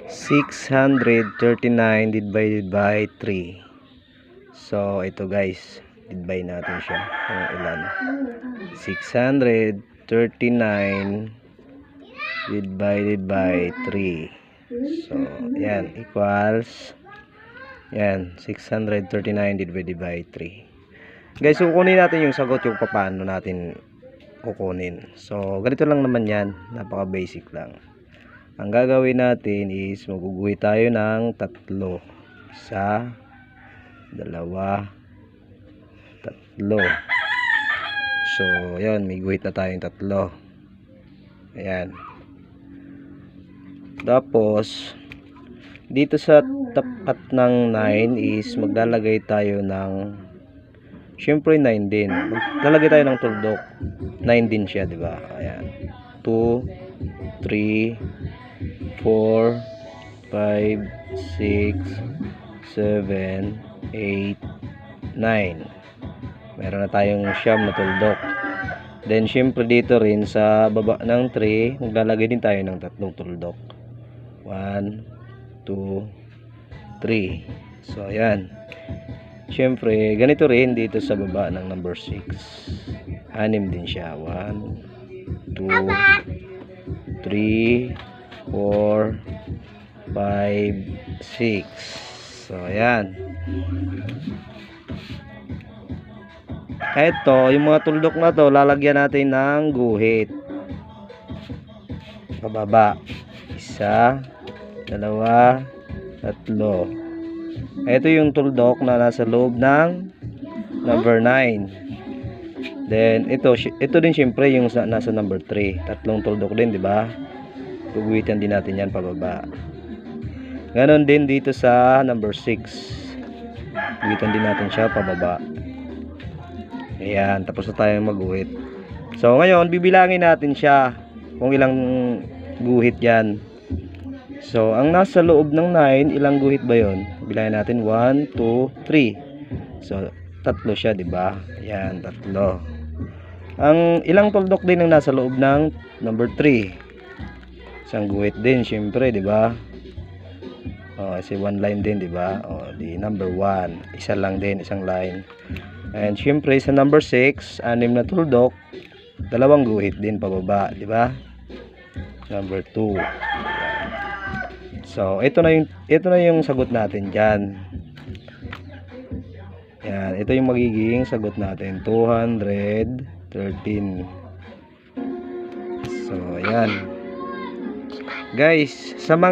639 divided by 3. So ito guys, divide natin siya kung ilan. 639 divided by 3. So yan equals, yan 639 divided by 3. Guys, kukunin natin yung sagot, yung paano natin kukunin. So ganito lang naman yan, napaka basic lang. Ang gagawin natin is maguguhit tayo ng 3. 1, 2, 3. So yan, may guhit na tayong 3. Ayan. Tapos dito sa tapat ng 9 is maglalagay tayo ng, syempre 9 din. Maglalagay tayo ng tuldok. 9 din siya, di ba? Ayan. 2, 3, 4, 5, 6, 7, 8, 9. Meron na tayong siyam na tuldok. Then syempre dito rin sa baba ng 3, maglalagay din tayo ng 3 tuldok. 1, 2, 3. So ayan. Syempre ganito rin dito sa baba ng number 6. 6 din siya. 1, 2, 3, 4, 5, 6. So ayan. Ito, yung mga tuldok na to, lalagyan natin ng guhit. Pababa. 1, 2, 3. Ito yung tuldok na nasa loob ng number 9. Then ito din syempre yung nasa number 3. 3 tuldok din, di ba? Guguhitan din natin yan pababa. Ganon din dito sa number 6. Guhitan din natin siya pababa. Ayan, tapos na tayong magguhit. So ngayon, bibilangin natin siya kung ilang guhit yan. So ang nasa loob ng 9, ilang guhit ba yon? Bilangin natin 1, 2, 3. So 3 siya, di ba? Ayan, 3. Ang ilang tuldok din ang nasa loob ng number 3? Isang guhit din, syempre, di ba? Kasi 1 line din, di ba? Di number 1, isa lang din, isang line. And syempre sa number 6, 6 na tuldok, 2 guhit din pababa, di ba? Number 2. So ito na yung sagot natin diyan. Yan, ito yung magiging sagot natin, 213. So ayan. Guys, sa mga